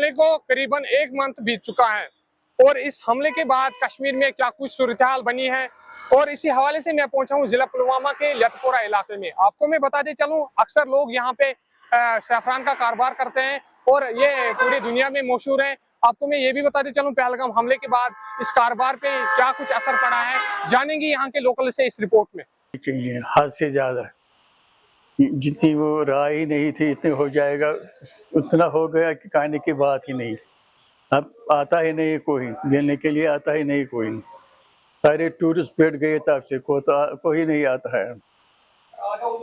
हमले को करीबन 1 मंथ बीत चुका है और इस हमले के बाद कश्मीर में क्या कुछ सूरत-ए-हाल बनी है और इसी हवाले से मैं पहुंचा हूं जिला पुलवामा के यतपोरा इलाके में। आपको मैं बताते चलूं, अक्सर लोग यहाँ पे सैफरान का कारोबार करते हैं और ये पूरी दुनिया में मशहूर है। आपको मैं ये भी बताते चलूं, पहलगाम हमले के बाद इस कारोबार पे क्या कुछ असर पड़ा है, जानेंगे यहाँ के लोकल से इस रिपोर्ट में। चाहिए हद से ज़्यादा, जितनी वो राय ही नहीं थी इतने हो जाएगा, उतना हो गया कि कहने की बात ही नहीं। अब आता ही नहीं कोई, लेने के लिए आता ही नहीं कोई। सारे टूरिस्ट बैठ गए तब से, कोई नहीं आता है,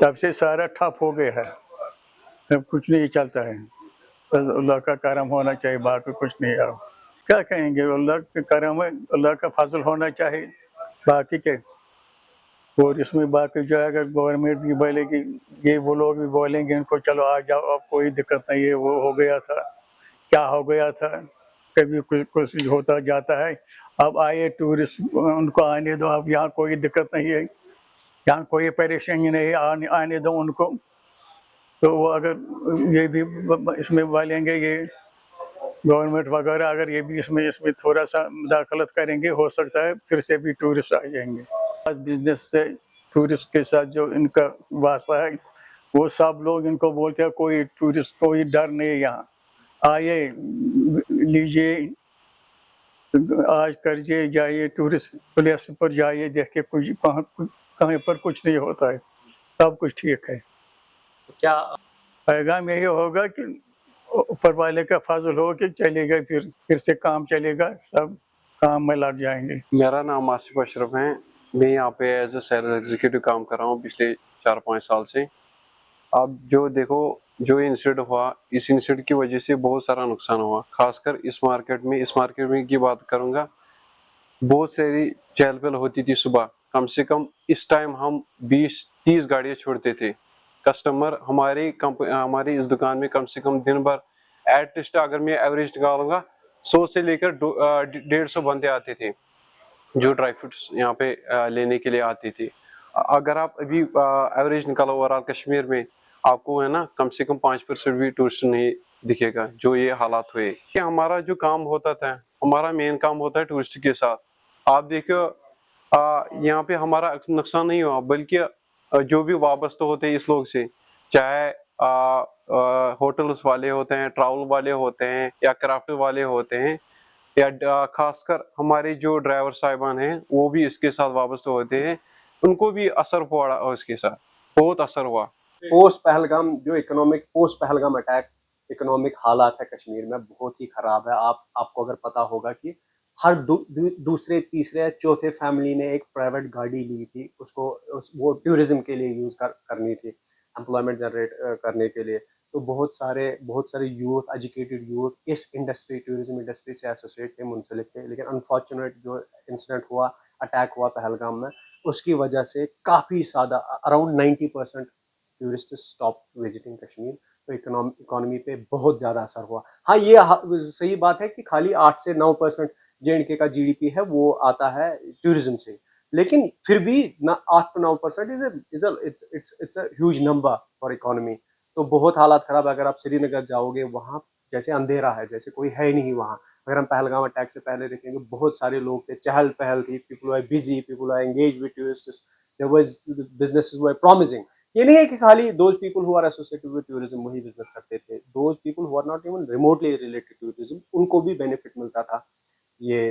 तब से सारा ठप हो गया है, अब कुछ नहीं चलता है। बस अल्लाह का करम होना चाहिए, बाकी कुछ नहीं। अब क्या कहेंगे, अल्लाह का करम है, अल्लाह का फजल होना चाहिए, बाकी क्या। और इसमें बाकी जो है, अगर गवर्नमेंट भी बोलेगी, ये वो लोग भी बोलेंगे इनको चलो आ जाओ, अब कोई दिक्कत नहीं है, वो हो गया था, क्या हो गया था, कभी कुछ होता जाता है। अब आए टूरिस्ट, उनको आने दो, अब यहाँ कोई दिक्कत नहीं है, यहाँ कोई परेशानी नहीं है, आने दो उनको। तो वो अगर ये भी इसमें बोलेंगे, ये गवर्नमेंट वगैरह अगर ये भी इसमें थोड़ा सा मुदाखलत करेंगे, हो सकता है फिर से भी टूरिस्ट आ जाएंगे। बिजनेस से टूरिस्ट के साथ जो इनका वास्ता है, वो सब लोग इनको बोलते हैं कोई टूरिस्ट, कोई डर नहीं, यहाँ आइए लीजिए, आज करजिए, जाइए टूरिस्ट प्लेस पर जाइए, देखिए कुछ कहीं पर कुछ नहीं होता है, सब कुछ ठीक है। क्या पैगाम यही होगा कि ऊपर वाले का फजल हो कि चलेगा, फिर से काम चलेगा, सब काम में लग जाएंगे। मेरा नाम आसिफ अशरफ है, मैं यहाँ पे एज ए सेल्स एग्जीक्यूटिव काम कर रहा हूँ पिछले 4-5 साल से। अब जो देखो, जो इंसिडेंट हुआ, इस इंसिडेंट की वजह से बहुत सारा नुकसान हुआ, खासकर इस मार्केट में की बात करूँगा। बहुत सारी चहल पहल होती थी सुबह, कम से कम इस टाइम हम 20-30 गाड़ियाँ छोड़ते थे। कस्टमर हमारी इस दुकान में कम से कम दिन भर एटलीस्ट, अगर मैं एवरेज निकालूंगा, 100 से लेकर 150 बंदे आते थे जो ड्राई फ्रूट्स यहाँ पे लेने के लिए आते थे। अगर आप अभी एवरेज निकालो ओवरऑल कश्मीर में, आपको है ना कम से कम 5% भी टूरिस्ट नहीं दिखेगा, जो ये हालात हुए। हमारा जो काम होता था, हमारा मेन काम होता है टूरिस्ट के साथ। आप देखो, यहाँ पे हमारा नुकसान नहीं हुआ, बल्कि जो भी वाबस्ता होते हैं इस लोग से, चाहे होटल्स वाले होते हैं, ट्रैवल वाले होते हैं, या क्राफ्ट वाले होते हैं, या खासकर हमारे जो ड्राइवर साहिबान हैं, वो भी इसके साथ वाबस्ता होते हैं, उनको भी असर पड़ा और इसके साथ बहुत असर हुआ। पोस्ट पहलगाम अटैक इकोनॉमिक हालात है कश्मीर में बहुत ही खराब है। आपको अगर पता होगा कि हर दूसरे तीसरे या चौथे फैमिली ने एक प्राइवेट गाड़ी ली थी, वो टूरिज्म के लिए यूज करनी थी, एम्प्लॉयमेंट जनरेट करने के लिए। तो बहुत सारे यूथ, एजुकेटेड यूथ इस टूरिज्म इंडस्ट्री से एसोसिएट थे, मुंसलिक थे। लेकिन अनफॉर्चुनेट जो इंसिडेंट हुआ, अटैक हुआ पहलगाम में, उसकी वजह से काफ़ी ज़्यादा around 90% tourist stop visiting Kashmir. तो इकोनॉमी पे बहुत ज़्यादा असर हुआ। हाँ, ये सही बात है कि खाली 8 से 9% JNK का GDP है वो आता है टूरिज्म से, लेकिन फिर भी 8 to 9% it's a huge number for economy. तो बहुत हालात खराब। अगर आप श्रीनगर जाओगे, वहाँ जैसे अंधेरा है, जैसे कोई है नहीं वहाँ। अगर हम पहलगाम अटैक से पहले देखेंगे, बहुत सारे लोग थे, चहल पहल थी, people were busy, people were engaged with tourists, there was businesses were promising. ये नहीं है कि खाली those people who are associated with tourism वही बिजनेस करते थे। Those people who are not even remotely related to tourism, उनको भी बेनिफिट मिलता था ये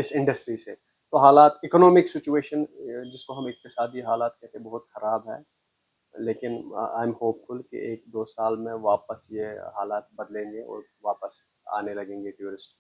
इस इंडस्ट्री से। तो हालात, इकोनॉमिक सिचुएशन जिसको हम इक्तिसादी हालात कहते हैं, बहुत ख़राब है। लेकिन आई एम होपफुल कि 1-2 साल में वापस ये हालात बदलेंगे और वापस आने लगेंगे टूरिस्ट।